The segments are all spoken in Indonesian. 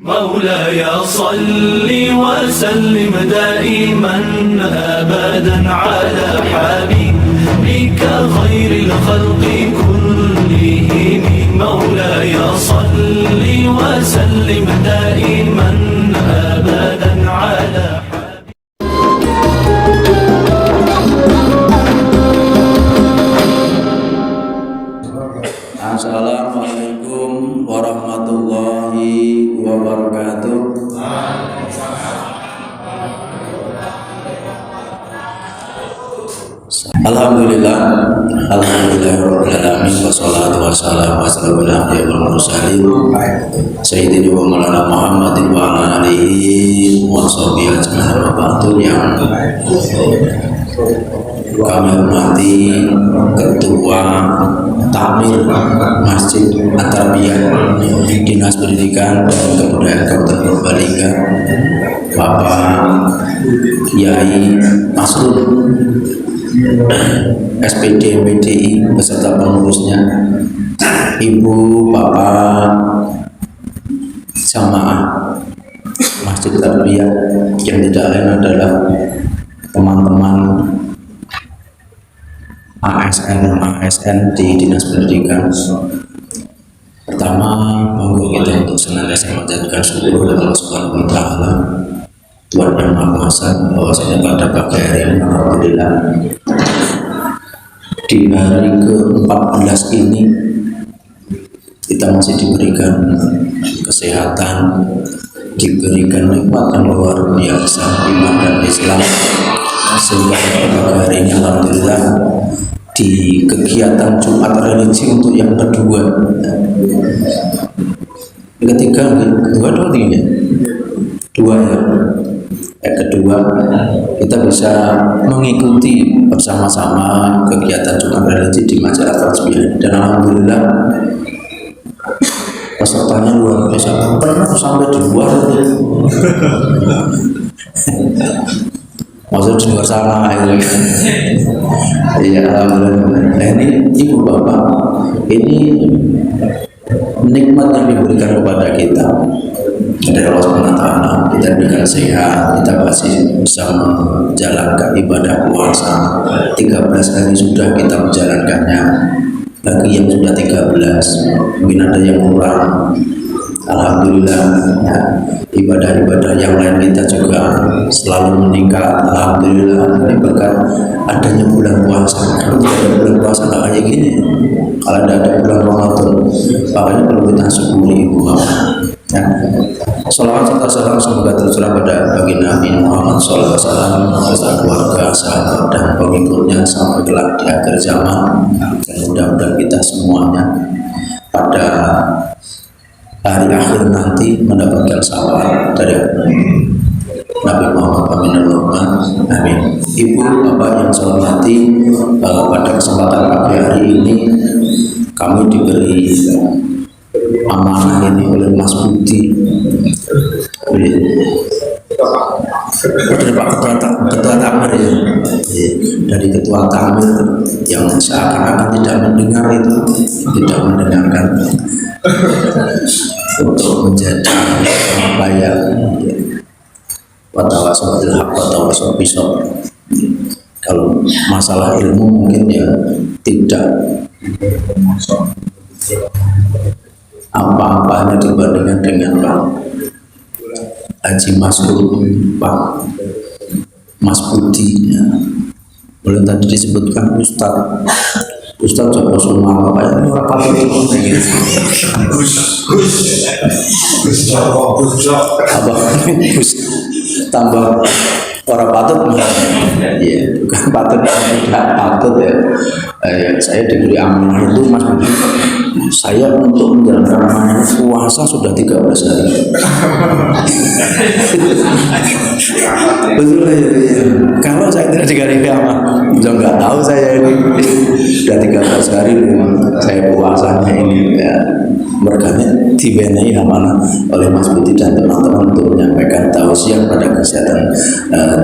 مولاي صل وسلم دائما أبدا على حبيبك خير الخلق كلهم مولاي صل وسلم دائما أبدا على Assalamualaikum warahmatullahi wabarakatuh. Alhamdulillah, alhamdulillahirabbil alamin wassalatu wassalamu ala asyrofil mursalin sayyidina wa maulana Muhammadin wa ala alihi wa sahbihi ajmain wa ba'du. Yang kami hormati Ketua Takmir Masjid At-Tarbiyah Dinas Pendidikan dan Kebudayaan Kabupaten Purbalingga, Bapak Kiai Masrul SPD PDI beserta pengurusnya, Ibu Bapak Jamaah Masjid Tarbiyah yang tidak lain adalah teman-teman ASN di Dinas Pendidikan. Pertama, monggo kita untuk senantiasa menjadikan syukur kepada Allah Subhanahu wa Ta'ala, Tuhan yang Maha Kuasa, bahwasanya pada pagi hari ini alhamdulillah di hari ke-14 ini kita masih diberikan kesehatan, diberikan nikmat yang luar biasa iman dan Islam, sehingga pada hari ini alhamdulillah di kegiatan Jumat religi untuk yang kedua, dua ya. Yang kedua, kita bisa mengikuti bersama-sama kegiatan Jumat religi di Majalah Tasbih, dan alhamdulillah pesertanya luar biasa. Pernah sampai di luar maksud di luar sana itu. Iya, alhamdulillah. Nah, ini Ibu Bapak, ini nikmat yang diberikan kepada kita dari Allah SWT. Kita diberikan sehat, kita masih bisa menjalankan ibadah puasa. 13 hari sudah kita menjalankannya, bagi yang sudah 13 mungkin ada yang kurang. Alhamdulillah, ya, ibadah-ibadah yang lain kita juga selalu meningkat. Alhamdulillah, ini berkat adanya bulan puasa. Kalau tidak ada bulan puasa nggak kayak gini. Kalau ada bulan Ramadan, makanya perlu kita syukuri, Ibu Bapak. Ya. Salawat serta salam semoga tercurah pada baginda Nabi Muhammad SAW, beserta keluarga, sahabat dan pengikutnya sampai kelak di akhir zaman. Dan mudah-mudahan kita semuanya pada hari akhir nanti mendapatkan syafaat dari Nabi Muhammad amin. Ibu Bapak yang saya hormati, pada kesempatan pagi hari ini kami diberi amanah ini oleh Mas Budi dari Pak Ketua Takmir ya, dari Ketua Takmir yang seakan-akan tidak mendengar itu, tidak mendengarkan, untuk menjadi apa ya, watawasau bil haq watawasau bis sabr. Kalau masalah ilmu mungkin ya tidak apa-apanya dibandingkan dengan Pak Haji Masrul, Pak Mas Budi ya. Boleh tadi disebutkan Ustaz Joko Sumar, apa ini orang patut tambah orang patut, ya bukan patut, tidak patut ya. Saya diberi amanah itu Mas Budi, saya untuk menjalankan amanah puasa sudah 13 hari. Betul ya. Kalau saya tidak dikasih amanah, nggak tahu saya ini sudah 13 hari saya puasanya ini ya. Merganya dibenai amanah oleh Mas Budi dan teman-teman untuk menyampaikan tausiah pada kesehatan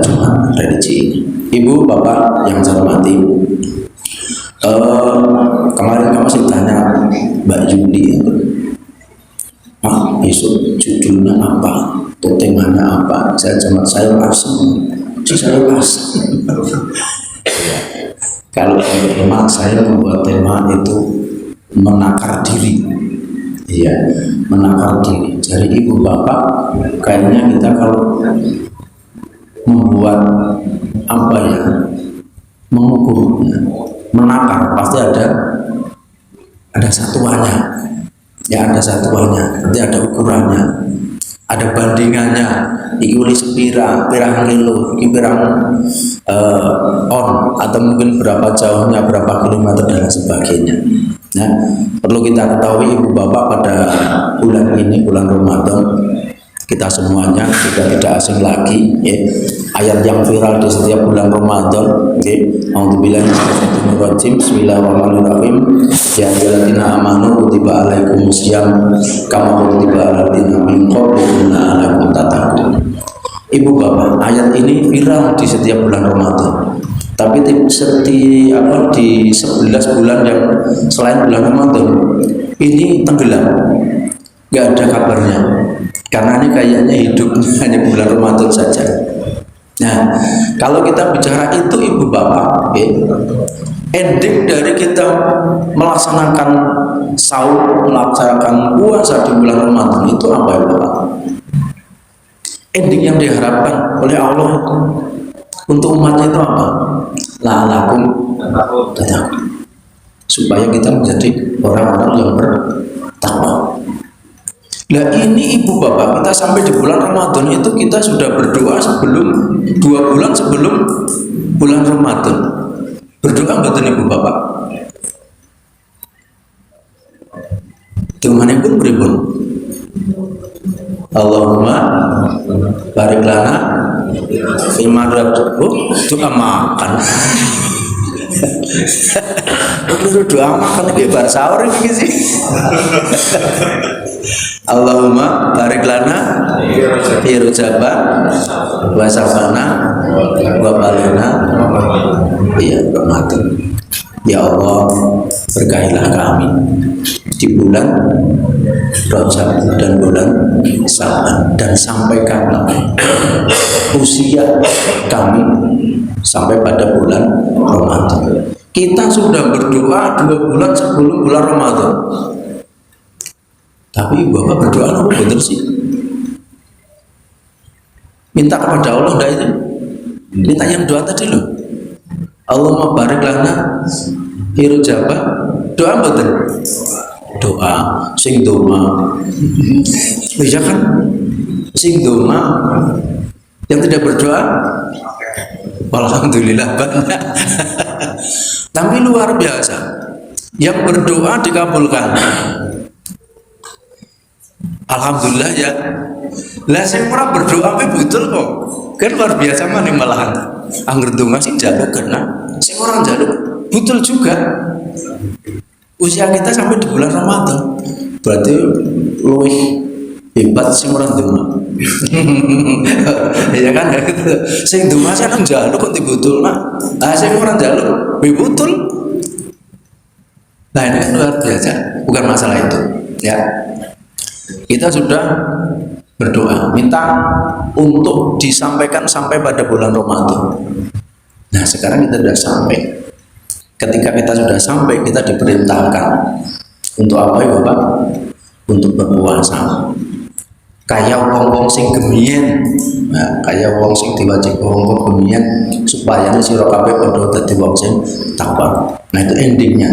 Jumat religi. Ibu Bapak yang saya hormati, kemarin kamu masih tanya Mbak Yudi, besok judul bajunya apa, temanya apa, saya cuma sayur asem, sayur asem. Ya. Kalau di rumah saya membuat tema itu menakar diri, iya, menakar diri. Jadi ibu bapak, kayaknya kita kalau membuat apa ya, mengukurnya, menakar, pasti ada satuannya, ya ada satuannya, nanti ada ukurannya, ada bandingannya. Iki uli sepira, pirang kilo, iki pirang on, atau mungkin berapa jauhnya, berapa kilometer dan sebagainya. Nah, perlu kita ketahui ibu bapak, pada bulan ini, bulan Ramadan, kita semuanya sudah tidak asing lagi, ya. Ayat yang viral di setiap bulan Ramadan, ya. A'udzubillahi minasyaitonir rajim. Bismillahirrahmanirrahim. Ya ayyuhalladzina amanu kutiba alaikumusiyam kama kutiba alal ladzina min qablikum la'allakum tattaqun. Ibu bapak, ayat ini viral di setiap bulan Ramadan. Tapi di 11 bulan yang selain bulan Ramadan ini tenggelam, nggak ada kabarnya. Karena ini kayaknya hidup hanya bulan Ramadan saja. Nah, kalau kita bicara itu ibu bapak, ending dari kita melaksanakan sahur, melaksanakan puasa di bulan Ramadan itu apa ya bapak? Ending yang diharapkan oleh Allah untuk umatnya itu apa? La'allakum tattaqun, supaya kita menjadi orang-orang yang bertakwa. Nah ini ibu bapak, kita sampai di bulan Ramadan itu kita sudah berdoa sebelum 2 bulan sebelum bulan Ramadan. Berdoa betul ibu bapak. Tuhan pun beribun. Allahumma barik lana fima razaqtana. Doa makan. Doa makan lagi bar sahur ini sih. Allahumma barik lana fi rujaba wa safana wa balina ya Ramadan. Ya Allah, berkahilah kami di bulan Rajab dan bulan Sa'ban, dan sampaikanlah usia kami sampai pada bulan Ramadan. Kita sudah berdoa 2 bulan sebelum bulan Ramadan. Tapi bapak berdoa apa betul sih? Minta kepada Allah enggak itu? Minta yang doa tadi loh. Allahumma barik lana fi rujaba. Doa betul. Doa sing doma. Bisa kan? Sing doma yang tidak berdoa, alhamdulillah banyak. Tapi luar biasa, yang berdoa dikabulkan, alhamdulillah ya. Lah sing ora berdoa pe betul kok. Kan luar biasa maning malahan. Angger donga sing njaluk kena, sing ora njaluk betul juga. Usia kita sampai di bulan Ramadan, berarti luwih hebat sing ora donga. Ya kan gitu. Sing donga sing njaluk kok dibutulna. Ah sing ora njaluk betul. Nah ini kan luar biasa, bukan masalah itu, ya. Kita sudah berdoa, minta untuk disampaikan sampai pada bulan Ramadan. Nah sekarang kita sudah sampai. Ketika kita sudah sampai, kita diperintahkan untuk apa ya Bapak? Untuk berpuasa. Kayak wong-wong sing gemien, nah, kayak wong sing diwajib wong gemien, supaya sira kabeh padha dadi wong sing takwa. Nah itu endingnya.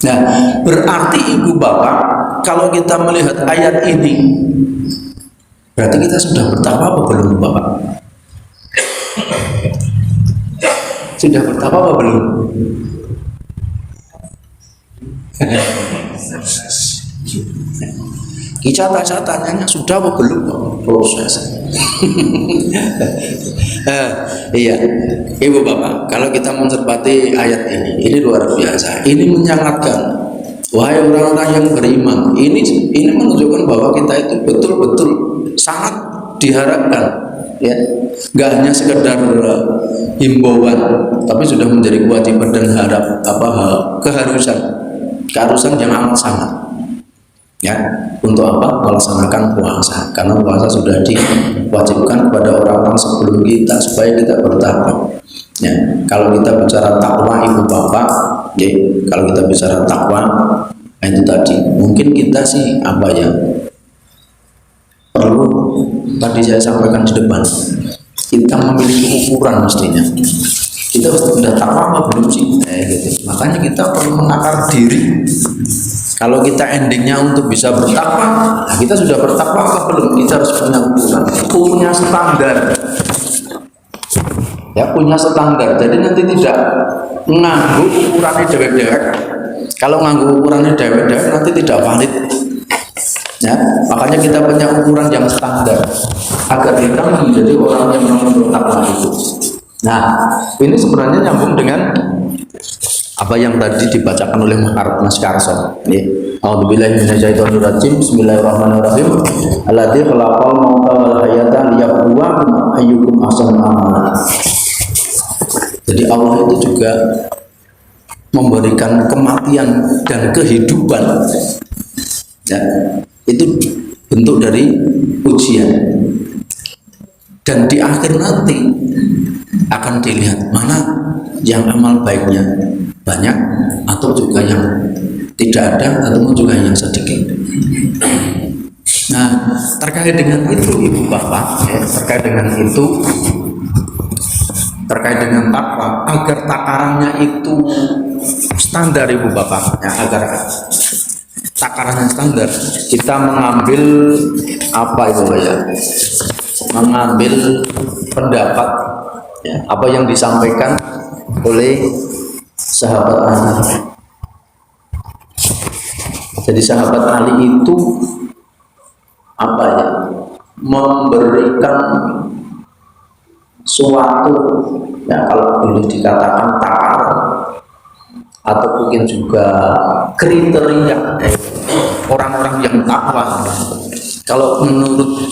Nah berarti ibu bapak, kalau kita melihat ayat ini, berarti kita sudah bertakwa apa belum bapak? Sudah bertakwa apa belum? Kita tanya sudah apa belum proses. Iya, ibu bapak, kalau kita mencermati ayat ini luar biasa. Ini menyangatkan, wahai orang-orang yang beriman. Ini menunjukkan bahwa kita itu betul-betul sangat diharapkan, ya, nggak hanya sekedar himbauan, tapi sudah menjadi kewajiban dan keharusan yang amat sangat. Ya, untuk apa? Melaksanakan puasa. Karena puasa sudah diwajibkan kepada orang-orang sebelum kita supaya kita bertakwa. Ya, kalau kita bicara takwa ibu bapak, ya, kalau kita bicara takwa, nah itu tadi. Mungkin kita sih apa ya? Perlu tadi saya sampaikan di depan. Kita memiliki ukuran mestinya. Kita sudah takwa apa belum sih? Gitu. Makanya kita perlu menakar diri. Kalau kita endingnya untuk bisa bertakwa, nah kita sudah bertakwa apa belum? Kita harus punya ukuran, punya standar. Ya, punya standar. Jadi nanti tidak nganggu ukurannya dewek-dewek. Kalau nganggu ukurannya dewek-dewek nanti tidak valid. Ya, makanya kita punya ukuran yang standar agar kita menjadi orang yang bertakwa itu. Nah, ini sebenarnya nyambung dengan apa yang tadi dibacakan oleh Mas Karso. A'udzubillahi minasyaitonir rajim. Bismillahirrahmanirrahim. Alladzi khalaqal mauta wal hayata liyabluwakum ayyukum ahsanu amala. Jadi Allah itu juga memberikan kematian dan kehidupan. Ya, itu bentuk dari ujian. Dan di akhir nanti akan dilihat mana yang amal baiknya banyak atau juga yang tidak ada atau juga yang sedikit. Nah, terkait dengan itu ibu bapak, terkait dengan takwa, agar takarannya itu standar ibu bapak, ya, agar takarannya standar, kita mengambil apa itu ya? Mengambil pendapat, ya, apa yang disampaikan oleh sahabat Ali. Jadi sahabat Ali itu apa ya? Memberikan suatu, ya, kalau boleh dikatakan takar atau mungkin juga kriteria orang-orang yang takwa. Kalau menurut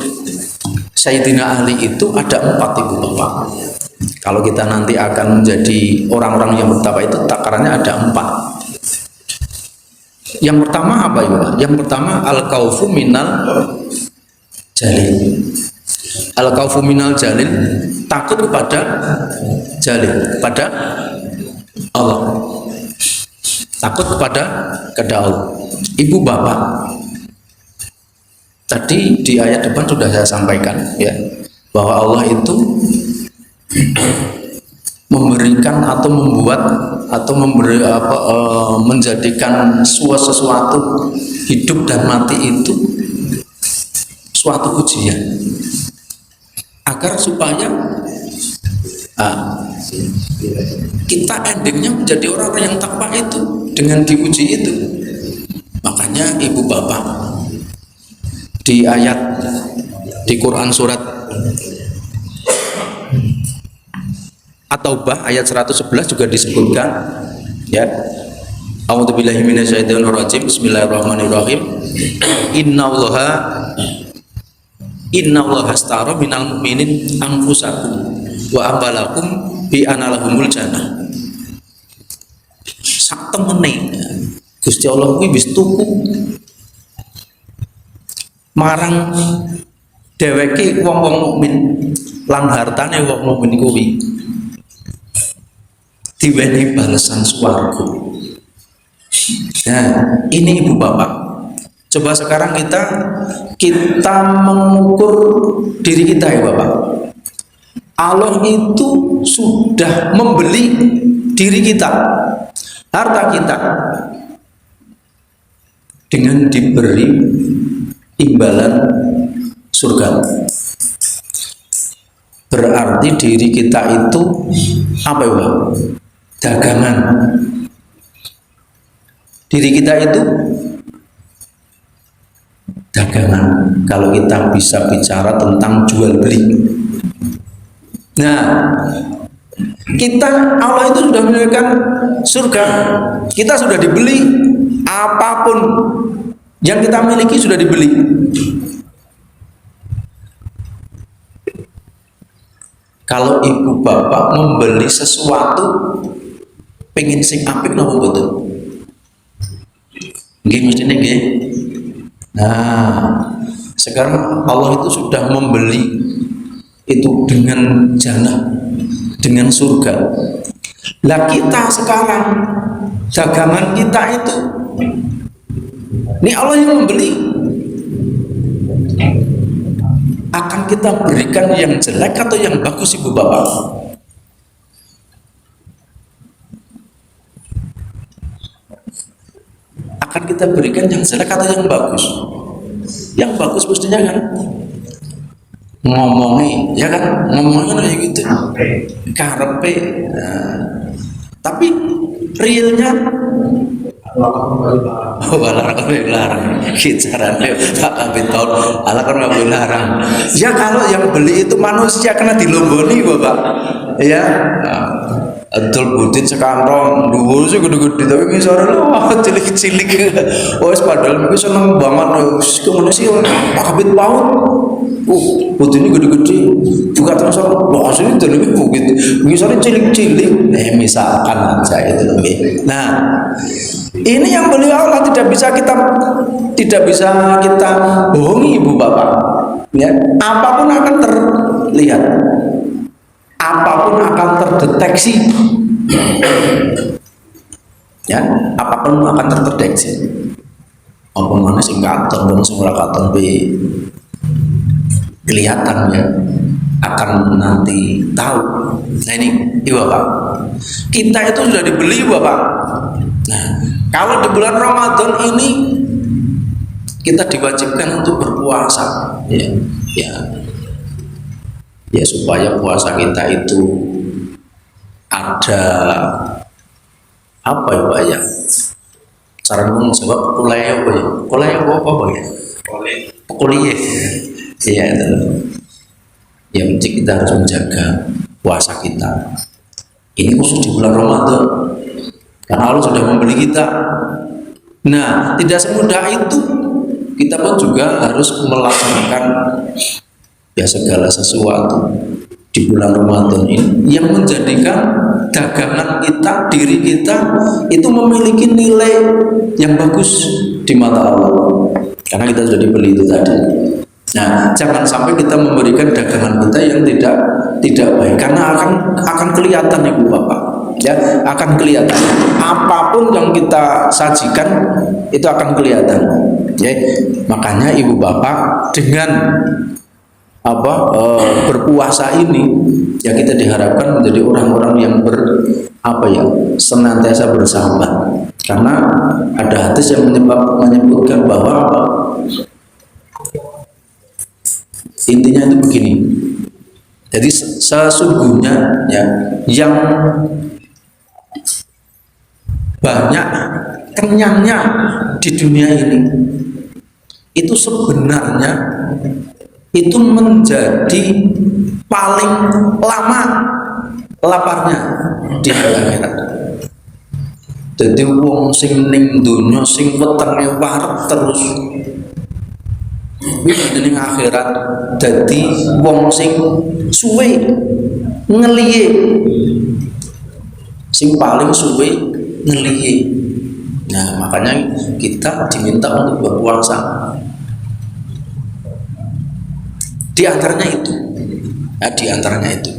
Sayyidina Ali itu ada 4 ibu bapak. Kalau kita nanti akan menjadi orang-orang yang bertakwa itu takarannya ada 4. Yang pertama apa ibu? Yang pertama al-khaufu minal jalil. Al-khaufu minal jalil, takut kepada jalil, kepada Allah. Takut kepada Allah. Ibu bapak, tadi di ayat depan sudah saya sampaikan, ya, bahwa Allah itu memberikan atau membuat atau menjadikan sesuatu hidup dan mati itu suatu ujian agar supaya kita endingnya menjadi orang yang takwa itu dengan diuji itu. Makanya ibu bapak di ayat di Quran surat At-Taubah ayat 111 juga disebutkan, ya, A'udzubillahi minasyaitonir rajim. Bismillahirrahmanirrahim. Innallaha astara minal mu'minin anfusakum wa amwalakum bi analahumul jannah. Sak temene Gusti Allah kuwi wis tuku marang dheweke wong-wong mukmin lan hartane wong mukmin kuwi diwenehi balasan swarga. Nah, ini ibu bapak. Coba sekarang kita mengukur diri kita, ya bapak. Allah itu sudah membeli diri kita, harta kita, dengan diberi imbalan surga. Berarti diri kita itu apa ya, Pak? Dagangan. Diri kita itu dagangan. Kalau kita bisa bicara tentang jual beli. Nah, Allah itu sudah memberikan surga. Kita sudah dibeli, apapun yang kita miliki sudah dibeli. Kalau ibu bapak membeli sesuatu pengen sing apik napa mboten? Nggih mestine nggih. Nah, sekarang Allah itu sudah membeli itu dengan jannah, dengan surga. Lah kita sekarang dagangan kita itu, ini Allah yang membeli. Akan kita berikan yang jelek atau yang bagus, ibu bapak? Akan kita berikan yang jelek atau yang bagus? Yang bagus mestinya kan ngomongnya, ya kan, ngomongnya kayak gitu, karepe. Tapi realnya larang caranya Pak Kabin tahun ala kan nggak boleh larang. Ya kalau yang beli itu manusia kena dilomboni bapak, ya. Adol budin sekantong dulu sih gede-gede tapi misalnya cilik-cilik. Oh padahal mungkin seneng banget kemana sih Pak Kabin paut. Budinnya gede-gede juga terus wah sini lebih bukit misalnya cilik-cilik misalkan aja itu lebih. Nah ini yang beliau Allah tidak bisa kita bohongi ibu bapak, ya. Apapun akan terlihat, apapun akan terdeteksi, ya. Apapun akan terdeteksi. Apa mana sing katon dan sing ora katon be kelihatan, ya, akan nanti tahu. Nah ini ibu bapak, kita itu sudah dibeli bapak. Nah kalau di bulan Ramadan ini kita diwajibkan untuk berpuasa, ya supaya puasa kita itu ada apa ya Pak ya? Cara ngomong jawab kuliah apa ya? Kuliah apa ya? Kuliah. Iya itu. Yang penting kita harus menjaga puasa kita. Ini khusus di bulan Ramadan. Karena Allah sudah membeli kita. Nah, tidak semudah itu. Kita pun juga harus melaksanakan ya segala sesuatu di bulan Ramadan ini yang menjadikan dagangan kita, diri kita itu memiliki nilai yang bagus di mata Allah. Karena kita sudah dibeli itu tadi. Nah, jangan sampai kita memberikan dagangan kita yang tidak baik, karena akan kelihatan ibu bapak, ya, akan kelihatan. Apapun yang kita sajikan itu akan kelihatan, ya. Makanya ibu bapak dengan berpuasa ini, ya kita diharapkan menjadi orang-orang yang senantiasa bersahabat. Karena ada hadis yang menyebutkan bahwa intinya itu begini. Jadi sesungguhnya ya yang banyak kenyangnya di dunia ini itu sebenarnya itu menjadi paling lama laparnya di akhirat. Jadi wong sing ning dunya sing wetenge wareg terus ning akhirat dadi wong sing suwe ngeliye, sing paling suwe ngeliye. Nah makanya kita diminta untuk berpuasa. Di antaranya itu, ya, di antaranya itu.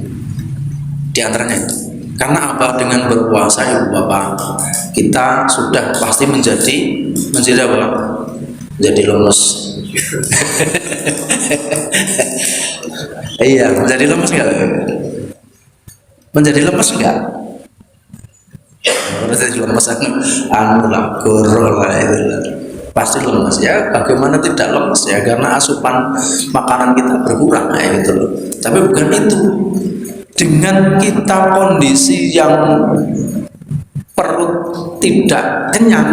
Karena apa? Dengan berpuasa ibu bapak, kita sudah pasti menjadi apa? Menjadi lemes. Iya, menjadi lemes nggak? Menjadi lemes nggak? Menjadi lemes goro lah itu. Pasti lemes ya. Bagaimana tidak lemes ya? Karena asupan makanan kita berkurang ya gitu loh. Tapi bukan itu. Dengan kita kondisi yang perut tidak kenyang,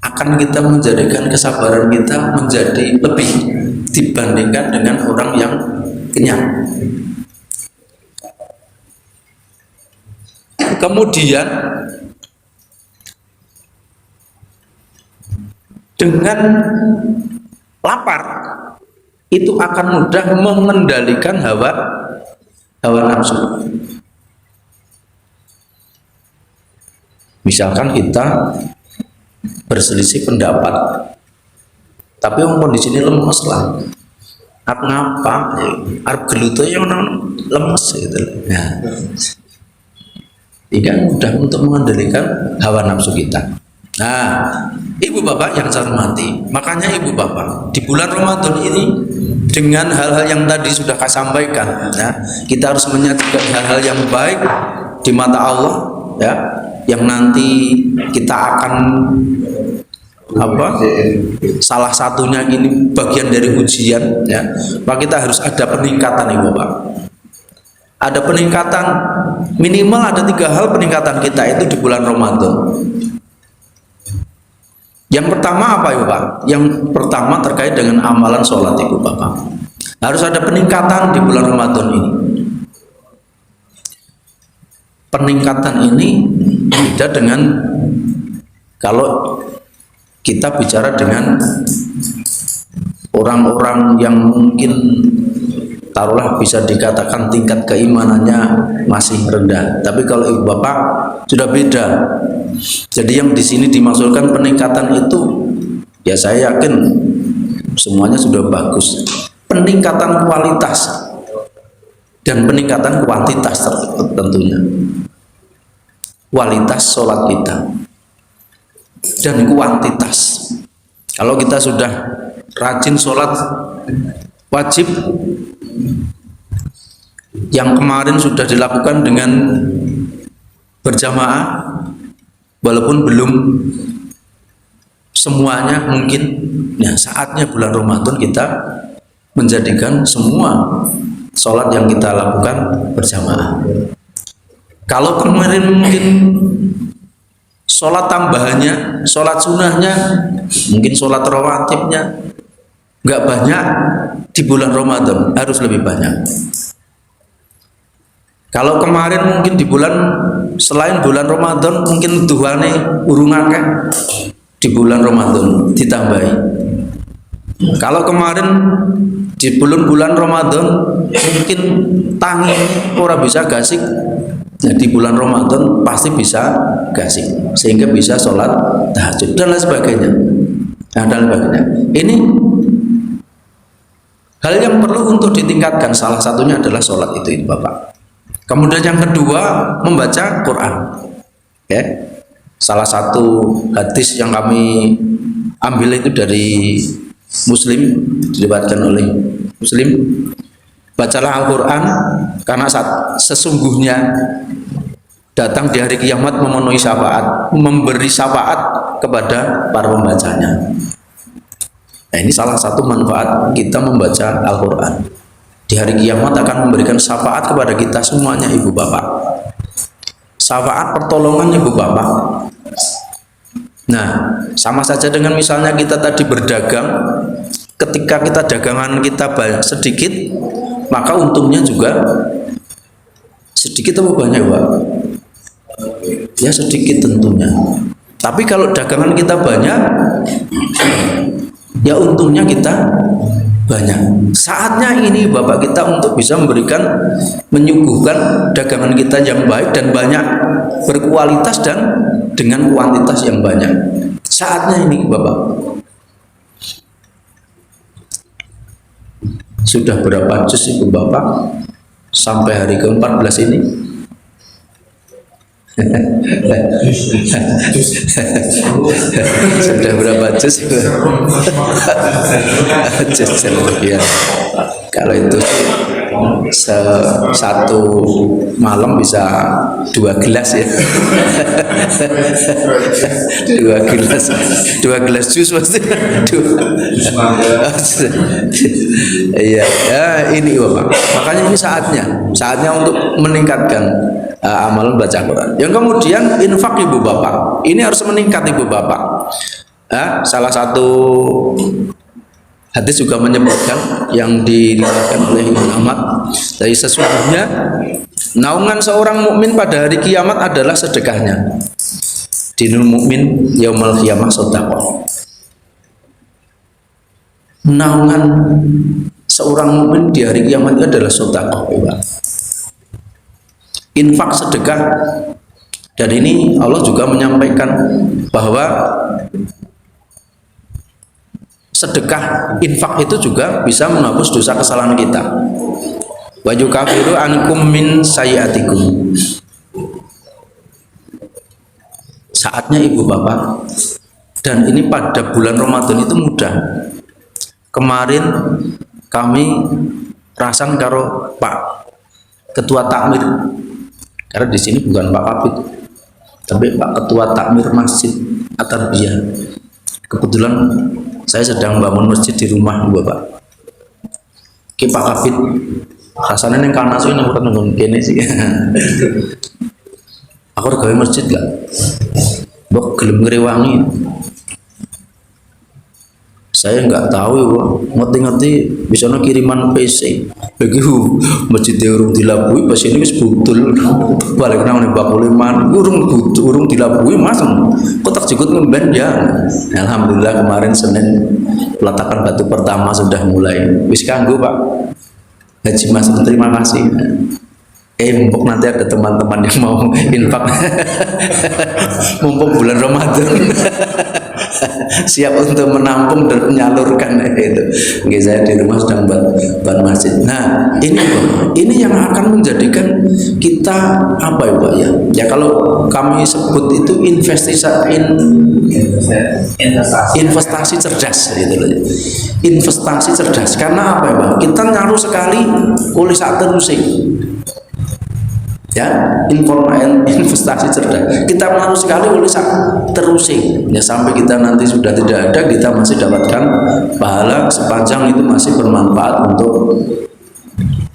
akan kita menjadikan kesabaran kita menjadi lebih dibandingkan dengan orang yang kenyang. Kemudian dengan lapar itu akan mudah mengendalikan hawa nafsu. Misalkan kita berselisih pendapat Tapi wong kondisi ini lemes lah. Arep ngapa? Arep geluto yang lemes gitu. Nah, tidak mudah untuk mengendalikan hawa nafsu kita. Nah, ibu bapak yang saya hormati, makanya ibu bapak di bulan Ramadan ini dengan hal-hal yang tadi sudah saya sampaikan, ya, kita harus menyajikan hal-hal yang baik di mata Allah, ya, yang nanti kita akan salah satunya ini bagian dari ujian, ya, maka kita harus ada peningkatan ibu bapak. Ada peningkatan, minimal ada 3 hal peningkatan kita itu di bulan Ramadan. Yang pertama apa ibu Pak? Yang pertama terkait dengan amalan sholat ibu bapak. Harus ada peningkatan di bulan Ramadan ini. Peningkatan ini beda dengan kalau kita bicara dengan orang-orang yang mungkin taruhlah bisa dikatakan tingkat keimanannya masih rendah. Tapi kalau ibu bapak sudah beda. Jadi yang di sini dimaksudkan peningkatan itu, ya saya yakin semuanya sudah bagus. Peningkatan kualitas dan peningkatan kuantitas tentunya. Kualitas sholat kita dan kuantitas. Kalau kita sudah rajin sholat wajib yang kemarin sudah dilakukan dengan berjamaah, walaupun belum semuanya mungkin, ya saatnya bulan Ramadan kita menjadikan semua sholat yang kita lakukan berjamaah. Kalau kemarin mungkin sholat tambahannya, sholat sunnahnya, mungkin sholat rawatibnya nggak banyak, di bulan Ramadan harus lebih banyak. Kalau kemarin mungkin di bulan selain bulan Ramadan mungkin duhane urung akeh, di bulan Ramadan ditambahi. Kalau kemarin di bulan Ramadan mungkin tangi ora bisa gasik, nah di bulan Ramadan pasti bisa gasik sehingga bisa sholat tahajud dan lain sebagainya. Nah, dan sebagainya. Ini hal yang perlu untuk ditingkatkan, salah satunya adalah sholat itu Bapak. Kemudian yang kedua, membaca Quran. Okay. Salah satu hadis yang kami ambil itu dari Muslim, diriwayatkan oleh Muslim. Bacalah Al-Quran karena sesungguhnya datang di hari kiamat memenuhi syafaat, memberi syafaat kepada para pembacanya. Nah, ini salah satu manfaat kita membaca Al-Quran. Di hari kiamat akan memberikan syafaat kepada kita semuanya ibu bapak. Syafaat pertolongan ibu bapak. Nah, sama saja dengan misalnya kita tadi berdagang, ketika kita dagangan kita banyak sedikit, maka untungnya juga sedikit atau banyak Pak? Ya sedikit tentunya. Tapi kalau dagangan kita banyak, ya untungnya kita banyak. Saatnya ini Bapak kita untuk bisa memberikan, menyuguhkan dagangan kita yang baik dan banyak, berkualitas dan dengan kuantitas yang banyak. Saatnya ini Bapak. Sudah berapa juz Ibu Bapak sampai hari ke-14 ini? Sudah berapa juz? Ya. Kalau itu satu malam bisa 2 gelas ya. 2 gelas jus pasti. Iya, ya ini Bapak. Makanya ini saatnya untuk meningkatkan amalan baca Quran. Yang kemudian infak Ibu Bapak. Ini harus meningkat Ibu Bapak. Salah satu hadis juga menyebutkan yang diriwayatkan oleh Imam Ahmad dari sesungguhnya naungan seorang mukmin pada hari kiamat adalah sedekahnya. Dinul mukmin yaumal qiyamah sedekah. Naungan seorang mukmin di hari kiamat itu adalah sedekah. Infak sedekah. Dan ini Allah juga menyampaikan bahwa sedekah, infak itu juga bisa menghapus dosa kesalahan kita. Wa yukafiru ankum min sayyiatikum. Saatnya ibu bapak, dan ini pada bulan Ramadan itu mudah. Kemarin kami rasan karo Pak Ketua Takmir, karena di sini bukan Pak Kapit, tapi Pak Ketua Takmir Masjid At-Tarbiyah. Kebetulan saya sedang bangun masjid di rumah bapak. Ki Pak Kapit, rasanya yang kanan sih nomor nunggu kene sih. Aku udah gawe masjid gak? Bok gelem ngrewangi. Saya nggak tahu ya, ngerti-ngerti bisa kiriman PC. Lagi masjid urung dilabui, pas ini wis butul. Balik nang bakuliman, urung dilabui mas. Kotak jikut ngemben ya. Alhamdulillah kemarin Senin peletakan batu pertama sudah mulai. Wis kanggo Pak Haji Mas, terima kasih. Mumpung nanti ada teman-teman yang mau infak, mumpung bulan Ramadan, siap untuk menampung dan menyalurkan itu. Oke, saya di rumah sedang buat masjid. Nah, ini yang akan menjadikan kita apa ya Pak ya? Ya kalau kami sebut itu investasi cerdas gitu loh. Investasi cerdas karena apa ya Pak? Kita ngaruh sekali oleh saat terusik. Ya, investasi cerdas. Kita mengaruh sekali oleh terusing. Ya sampai kita nanti sudah tidak ada, kita masih dapatkan pahala sepanjang itu masih bermanfaat untuk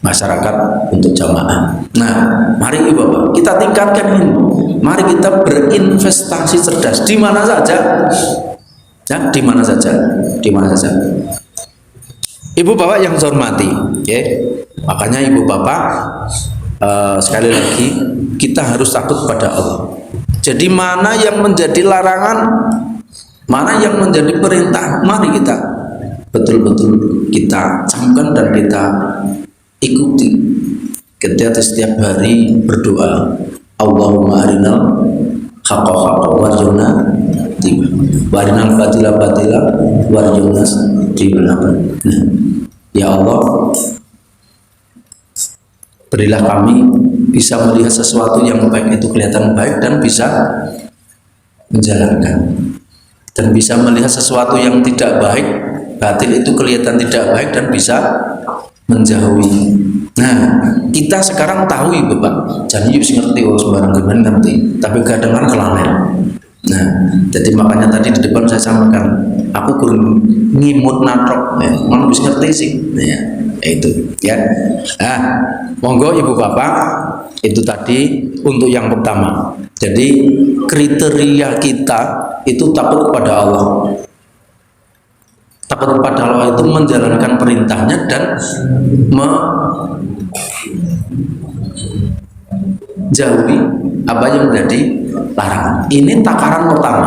masyarakat, untuk jamaah. Nah, mari Bapak, kita tingkatkan ini. Mari kita berinvestasi cerdas di mana saja. Ya, di mana saja. Di mana saja. Ibu Bapak yang saya hormati, ya. Makanya Ibu Bapak sekali lagi kita harus takut pada Allah. Jadi mana yang menjadi larangan, mana yang menjadi perintah, mari kita betul-betul kita camkan dan kita ikuti. Ketika setiap hari berdoa, Allahumma arinal haqqa haqqa warjuna tiba, warinal batila batila warjuna tiba. Nah, ya Allah, berilah kami bisa melihat sesuatu yang baik itu kelihatan baik dan bisa menjalankan, dan bisa melihat sesuatu yang tidak baik, batil itu kelihatan tidak baik dan bisa menjauhi. Nah, kita sekarang tahu Ibu Pak, jangan yuk ngerti sembarang gimana ngerti, tapi kadang-kadang kelalaian. Nah, jadi makanya tadi di depan saya sampaikan, aku kurang ngimut natrok, ya, mana bisa ngerti sih, ya, itu, ya. Nah, monggo Ibu Bapak, itu tadi untuk yang pertama. Jadi kriteria kita itu takut kepada Allah. Takut kepada Allah itu menjalankan perintahnya dan menjauhi apa yang menjadi larangan. Ini takaran pertama.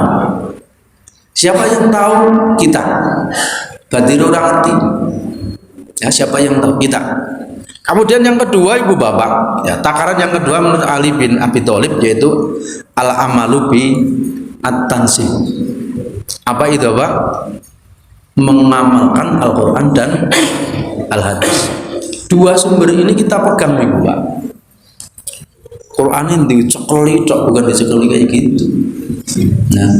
Siapa yang tahu? Kita. Badir orang hati. Ya, siapa yang tahu? Kita. Kemudian yang kedua Ibu Bapak, ya, takaran yang kedua menurut Ali bin Abi Thalib yaitu al-amalu bi at-tansih. Apa itu Pak? Mengamalkan Al-Quran dan Al-Hadis. Dua sumber ini kita pegang Ibu Pak. Quran ini dicekeli, bukan dicekeli kayak gitu. Nah,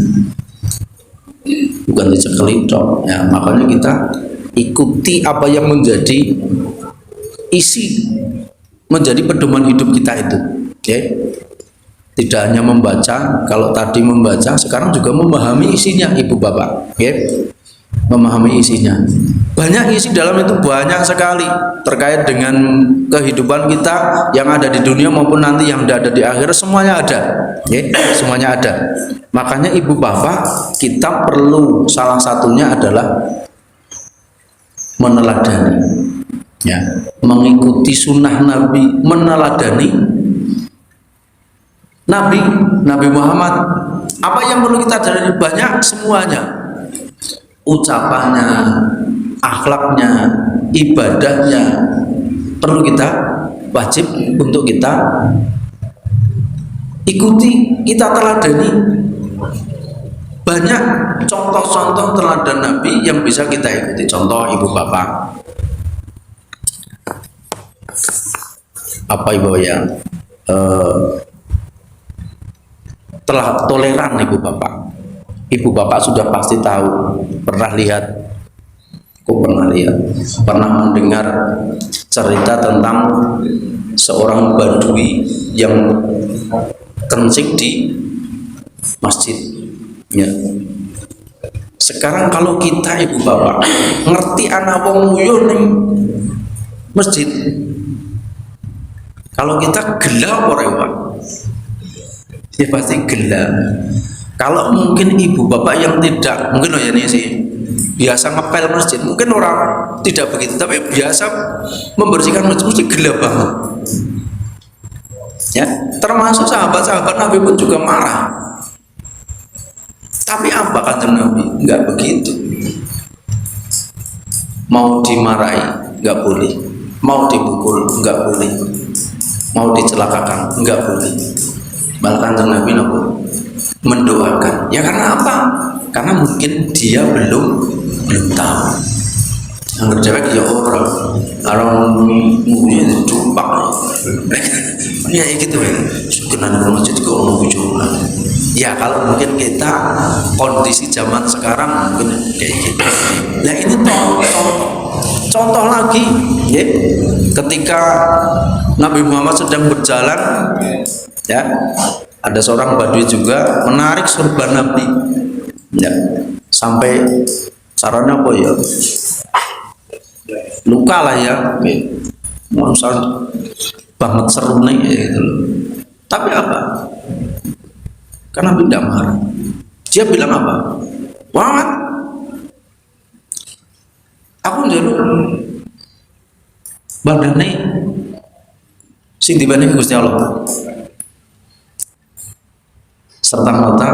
bukan dicekeli, ya, makanya kita ikuti apa yang menjadi isi, menjadi pedoman hidup kita itu. Okay? Tidak hanya membaca, kalau tadi membaca, sekarang juga memahami isinya Ibu Bapak. Okay? Memahami isinya. Banyak isi dalam itu, banyak sekali terkait dengan kehidupan kita yang ada di dunia maupun nanti yang ada di akhirat, semuanya ada. Okay? Semuanya ada. Makanya Ibu Bapak, kita perlu, salah satunya adalah meneladani, ya, mengikuti sunnah Nabi, meneladani Nabi Muhammad. Apa yang perlu kita jalani? Banyak, semuanya, ucapannya, akhlaknya, ibadahnya, perlu kita, wajib untuk kita ikuti, kita teladani. banyak contoh-contoh teladan Nabi yang bisa kita ikuti. Contoh ibu bapak, apa ibu ya, telah toleran ibu bapak. Ibu bapak sudah pasti tahu, pernah lihat, pernah mendengar cerita tentang seorang badui yang kencing di masjid. Ya. Sekarang kalau kita ibu bapak ngerti anak wong nguyon ning masjid, kalau kita gelap orang Pak, ya pasti gelap. Kalau mungkin ibu bapak yang tidak, mungkin ya ini sih biasa ngepel masjid, mungkin orang tidak begitu, tapi biasa membersihkan masjid mesti gelap banget. Ya, termasuk sahabat-sahabat Nabi pun juga marah. Tapi apa kata Nabi? Enggak begitu. Mau dimarahi enggak boleh, mau dipukul enggak boleh, mau dicelakakan enggak boleh. Malah kata Nabi mendoakan. Ya karena apa? Karena mungkin dia belum tahu. Yang terjawab ya orang mungkin jumpak ya gitu ya. Kenapa masjid ke orang bujulan? Ya kalau mungkin kita kondisi zaman sekarang mungkin kayak gitu. Nah ini contoh lagi ya, ketika Nabi Muhammad sedang berjalan ya, ada seorang badui juga menarik sorban Nabi ya, sampai caranya apa ya, luka lah ya, banget seru nih ya, gitu loh. Tapi apa? Karena Nabi tidak marah. Dia bilang apa? Muhammad, aku njaluk badane sing dibanding Gusti Allah. Serta merta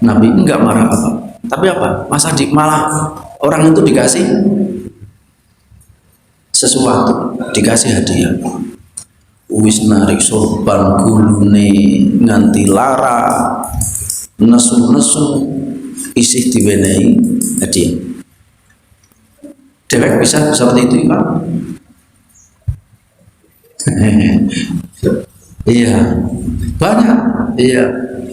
Nabi enggak marah apa. Tapi apa? Masa malah orang itu dikasih sesuatu, dikasih hadiah. Wis narik sorban gulune nganti lara, nesu-nesu isih diwenehi hadiah. Dewek bisa seperti itu Pak? Iya, banyak. Iya,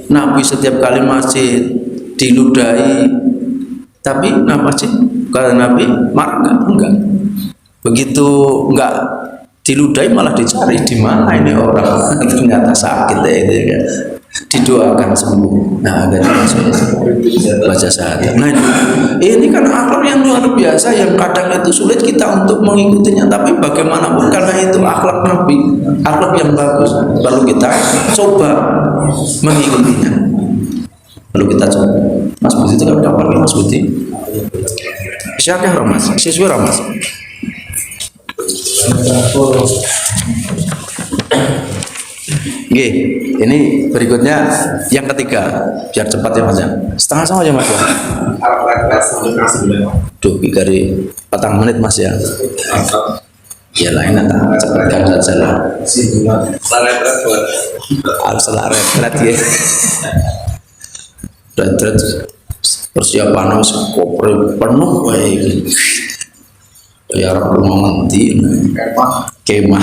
Nabi setiap kali masjid diludahi, tapi masjid kalau Nabi marah enggak. Begitu enggak diludahi malah dicari di mana ini orang, ternyata sakit ya itu ya. Didoakan sembuh. Nah, agar masuk baca syahadat. Nah, ini kan akhlak yang luar biasa yang kadang itu sulit kita untuk mengikutinya, tapi bagaimanapun karena itu akhlak Nabi, akhlak yang bagus, perlu kita coba mengikutinya. Perlu kita coba. Mas Budi itu kan kapan Mas Budi? Siapa Ramas? Siswa Ramas. Oke, ini berikutnya yang ketiga, biar cepat ya Mas ya. Setengah sama aja Mas ya. Duh, kali 4 menit Mas ya. Ya lain atau cepatkan saja lah. Harus selaret ya. Dan persiapan harus koper penuh baik. Ya rumah mati kemah.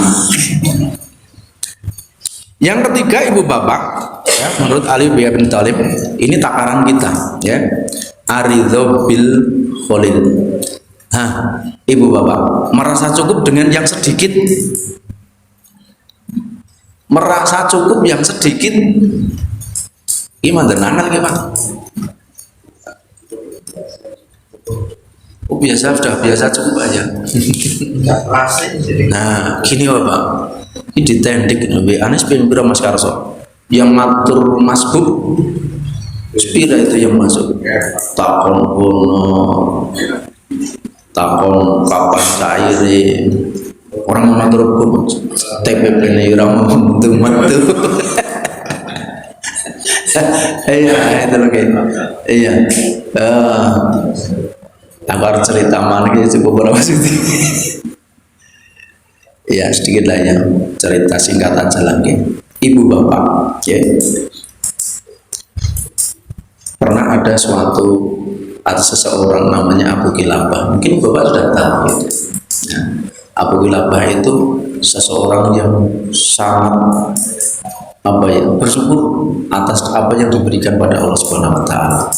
Yang ketiga ibu bapak ya, menurut Ali bin Abi Thalib ini takaran kita ya, aridho bil kholil. Ibu bapak merasa cukup dengan yang sedikit, merasa cukup yang sedikit gimana nangal gimana? Oh biasa, sudah biasa cukup aja. Nah gini bapak, ini ditendik lebih Anis bin Mas Karso yang ngatur masbuk sepira itu yang masuk takon bono, takon kapan cairi orang mengatur hukum TPP ini orang mentu. Iya itu lagi iya. Takar cerita mana gitu beberapa sih. Ya sedikit lah ya, cerita singkat aja lagi. Ibu bapak ya, pernah ada suatu atau seseorang namanya Abu Kilabah, mungkin Bapak sudah tahu gitu. Ya, Abu Kilabah itu seseorang yang sangat bersyukur atas apa yang diberikan pada Allah Subhanahu wa taala.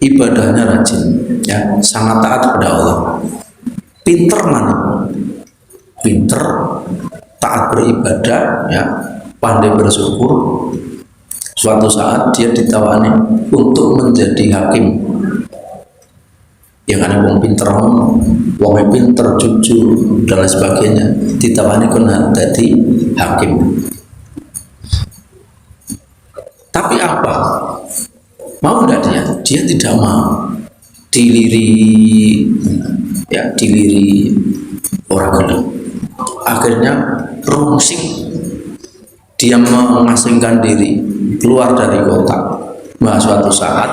Ibadahnya rajin, ya, sangat taat kepada Allah. Pinter mana? Pinter, taat beribadah, ya, pandai bersyukur. Suatu saat dia ditawani untuk menjadi hakim. Yang ada wong pinter, wong pinter, jujur dan lain sebagainya, ditawani kena jadi hakim. Tapi apa? Mau enggak dia? Dia tidak mau. Diliri, ya, diliri orang gelap. Akhirnya rungsing, dia mengasingkan diri, keluar dari kota. Nah, suatu saat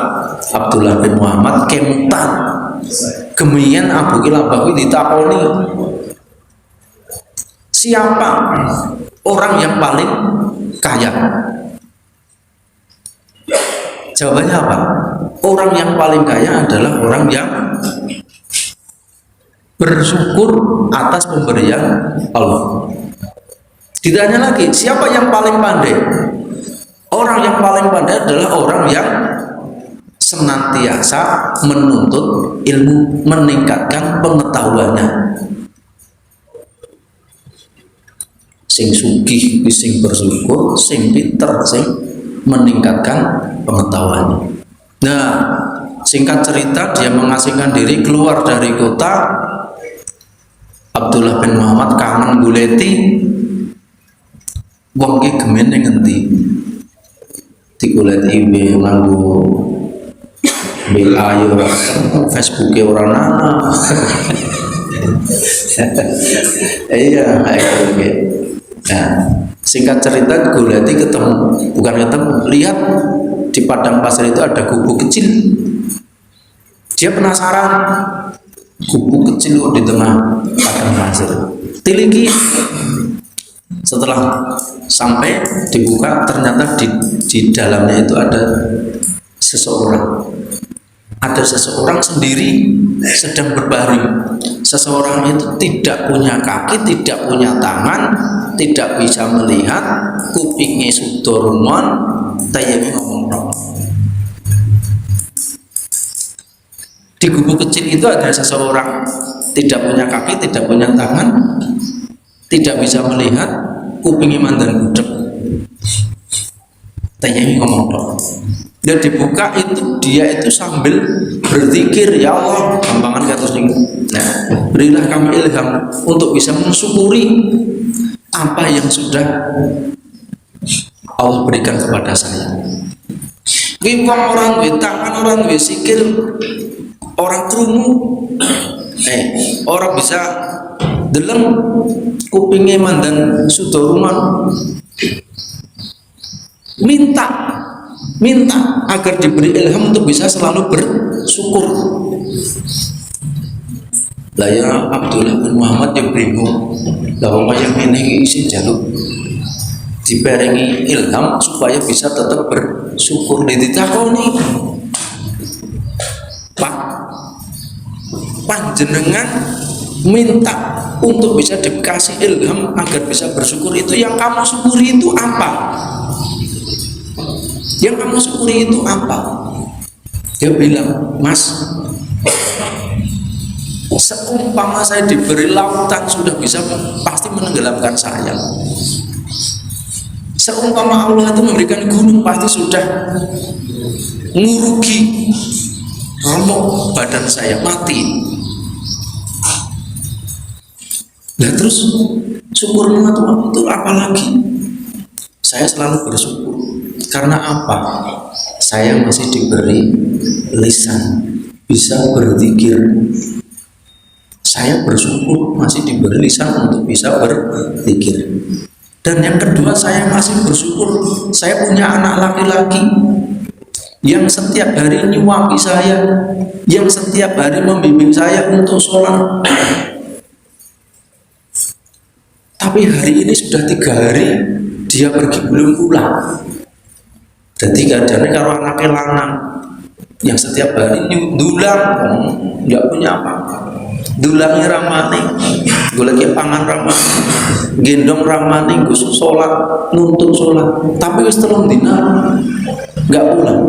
Abdullah bin Muhammad kemutan, kemudian Abu Kilabah ditakoni, siapa orang yang paling kaya? Jawabannya apa? Orang yang paling kaya adalah orang yang bersyukur atas pemberian Allah. Ditanya lagi, siapa yang paling pandai? Orang yang paling pandai adalah orang yang senantiasa menuntut ilmu, meningkatkan pengetahuannya. Sing sugih, sing bersyukur, sing pinter, sing meningkatkan pengetahuannya. Nah, singkat cerita, dia mengasingkan diri, keluar dari kota. Abdullah bin Muhammad kangen goleti wong ki gemen ning ngendi. Digoleti nganggo WA yo Facebook-e ora ana. Iya, oke. Nah, singkat cerita goleti ketemu, bukan ketemu, lihat di padang pasir itu ada gubuk kecil. Dia penasaran, gubuk kecil di tengah padang pasir. Tiliki. Setelah sampai dibuka, ternyata di dalamnya itu ada seseorang. Ada seseorang sendiri sedang berbaring. Seseorang itu tidak punya kaki, tidak punya tangan, tidak bisa melihat, kupingnya sudorumon, tayemi ngomong. Di gubuk kecil itu ada seseorang tidak punya kaki, tidak punya tangan, tidak bisa melihat, kupingnya mandan budek, tayemi ngomong. Dan dibuka itu, dia itu sambil berzikir, ya Allah, gampangan kata sing. Nah, berilah kami ilham untuk bisa mensyukuri apa yang sudah Allah berikan kepada saya. Wong orang duwe tangan, orang duwe sikil, orang krungu, orang bisa deleng, kupingnya mandan sudoruman, minta agar diberi ilham untuk bisa selalu bersyukur. Lah ya Abdullah bin Muhammad yang bingung, lah wong yang ini isi jaluk diperengi ilham supaya bisa tetap bersyukur. Ditakoni, Pak, panjenengan minta untuk bisa dikasih ilham agar bisa bersyukur, itu yang kamu syukuri itu apa? Yang kamu syukuri itu apa? Dia bilang, Mas, seumpama saya diberi lautan sudah bisa pasti menenggelamkan saya. Seumpama Allah itu memberikan gunung pasti sudah ngurugi remuk badan saya, mati. Nah terus syukur nikmat itu apa lagi? Saya selalu bersyukur. Karena apa? Saya masih diberi lisan, bisa berzikir. Saya bersyukur masih diberi lisan untuk bisa berzikir. Dan yang kedua, saya masih bersyukur saya punya anak laki-laki yang setiap hari nyuapi saya, yang setiap hari membimbing saya untuk sholat. Tapi hari ini sudah 3 hari dia pergi belum pulang. Jadi kadang-kadang kalau anaknya lanang yang setiap hari dulang nggak punya apa-apa, dulangnya ramane gue lagi pangan ramane, gendong ramane gue sholat nuntut sholat, tapi wis telung dina nggak pulang.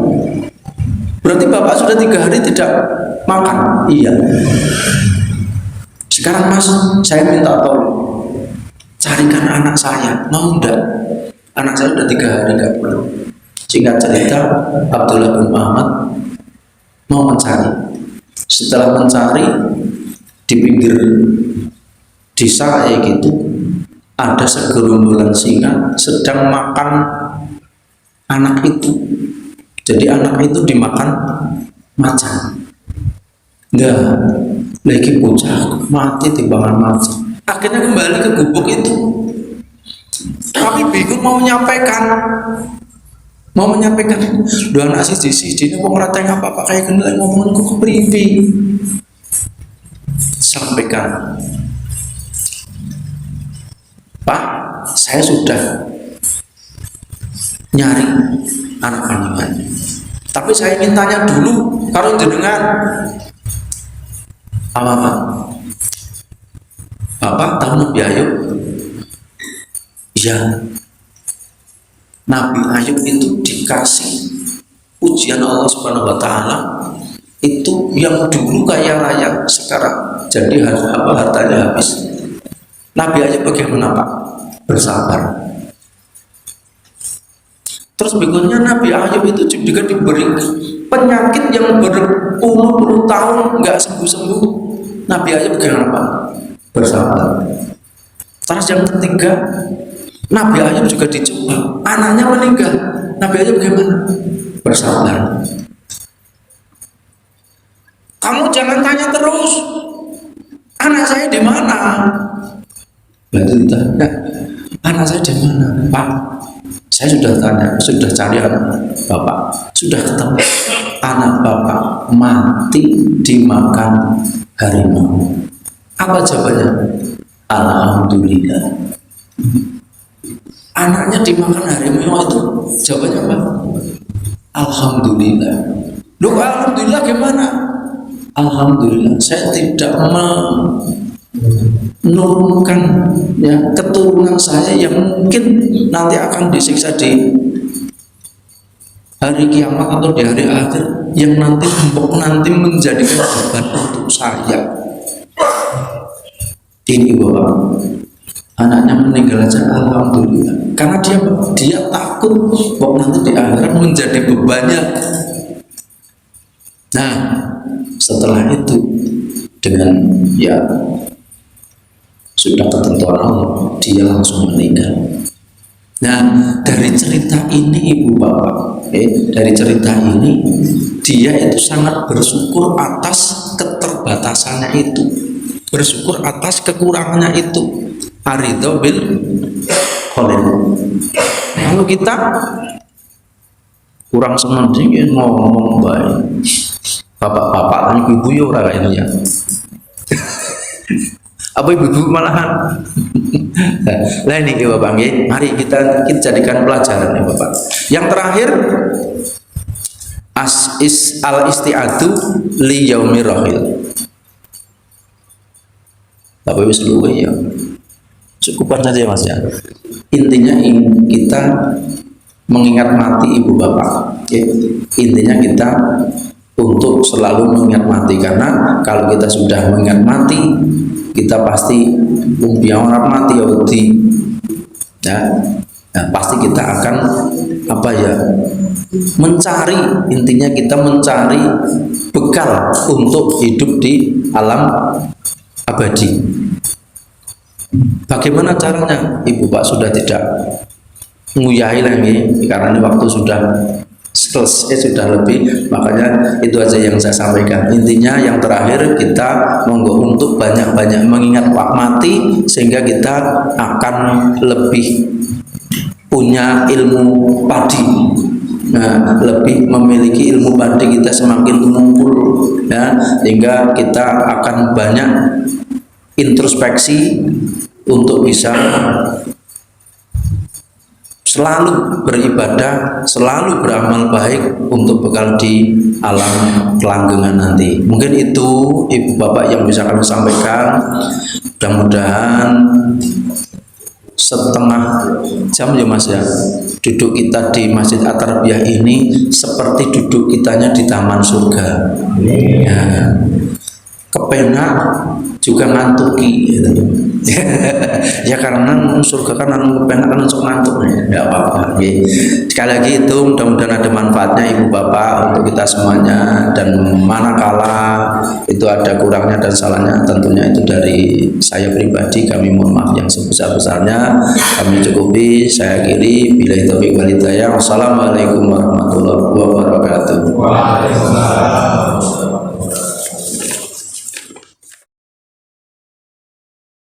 Berarti bapak sudah 3 hari tidak makan. Iya. Sekarang mas, saya minta tolong carikan anak saya, mau enggak? Anak saya sudah 3 hari nggak pulang. Singkat cerita, Abdullah bin Muhammad mau mencari. Setelah mencari di pinggir desa kayak gitu, ada segerombolan singa sedang makan anak itu. Jadi anak itu dimakan macan. Nah, lagi bocah mati timbangan macan. Akhirnya kembali ke gubuk itu. Kami bingung mau menyampaikan, dua anak siji ini mau ngerateng apa kayak kenal ngomongin kok keprivi. Sampaikan, Pak, saya sudah nyari anak panjenengan, tapi saya ingin tanya dulu kalau jenengan apa Pak? Bapak tahu Nabi Ayub? Ya, Nabi Ayub itu dikasih ujian Allah Subhanahu wa Ta'ala, itu yang dulu kaya raya, sekarang jadi hartanya habis. Nabi Ayub bagaimana Pak? Bersabar. Terus berikutnya Nabi Ayub itu juga diberi penyakit yang berpuluh-puluh tahun nggak sembuh-sembuh. Nabi Ayub bagaimana Pak? Bersabar. Terus yang ketiga, Nabi Ayub juga dicoba, anaknya meninggal. Nabi Ayub bagaimana? Bersabar. Kamu jangan tanya terus, anak saya di mana? Lalu ditanya, anak saya di mana? Pak, saya sudah tanya, sudah cari anak Bapak, sudah ketemu. Anak Bapak mati dimakan harimau. Apa jawabannya? Alhamdulillah. Anaknya dimakan harimau itu jawabannya apa? Alhamdulillah. Loh, alhamdulillah gimana? Alhamdulillah saya tidak menurunkan ya keturunan saya yang mungkin nanti akan disiksa di hari kiamat atau di hari akhir, yang nanti menjadikan beban untuk saya. Ini Bapak, anaknya meninggal aja alhamdulillah, karena dia takut bahwa nanti di akhirat menjadi bebannya. Nah, setelah itu dengan ya sudah ketentuan Allah, dia langsung meninggal. Nah, dari cerita ini Ibu Bapak, dari cerita ini dia itu sangat bersyukur atas keterbatasannya itu, bersyukur atas kekurangannya itu. Aridho bil khalil. Kalau kita kurang sementing ngomong baik, bapak-bapak dan ibu-ibu ya orang ini ya. Apa ibu-ibu malahan? Nah ini ya Bapak, mari kita jadikan pelajaran ya Bapak. Yang terakhir, al-isti'adu li yaumir rahil. Bapak Ibu seluruh ya, cukupan saja Mas ya. Intinya kita mengingat mati Ibu Bapak ya. Intinya kita untuk selalu mengingat mati, karena kalau kita sudah mengingat mati, kita pasti orang mati ya, nah, pasti kita akan apa ya, mencari, intinya kita mencari bekal untuk hidup di alam abadi. Bagaimana caranya? Ibu Pak sudah tidak nguyahi lagi karena ini waktu sudah selesai, sudah lebih, makanya itu aja yang saya sampaikan. Intinya yang terakhir, kita monggo untuk banyak-banyak mengingat Pak mati, sehingga kita akan lebih punya ilmu padi. Nah, lebih memiliki ilmu padi kita semakin mengumpul ya, sehingga kita akan banyak introspeksi untuk bisa selalu beribadah, selalu beramal baik untuk bekal di alam kelanggengan nanti. Mungkin itu ibu bapak yang bisa kami sampaikan. Mudah-mudahan setengah jam ya mas ya, duduk kita di Masjid At-Tarbiyah ini seperti duduk kitanya di taman surga ya. Kepenak juga ngantuki gitu. Ya karena surga kan kepenak kan untuk ngantuk ya, tidak apa-apa ya. Sekali lagi itu mudah-mudahan ada manfaatnya ibu bapak untuk kita semuanya, dan manakala itu ada kurangnya dan salahnya tentunya itu dari saya pribadi, kami mohon maaf yang sebesar-besarnya. Kami cukupi, saya akhiri, billahi taufiq wal hidayah. Wassalamualaikum warahmatullahi wabarakatuh.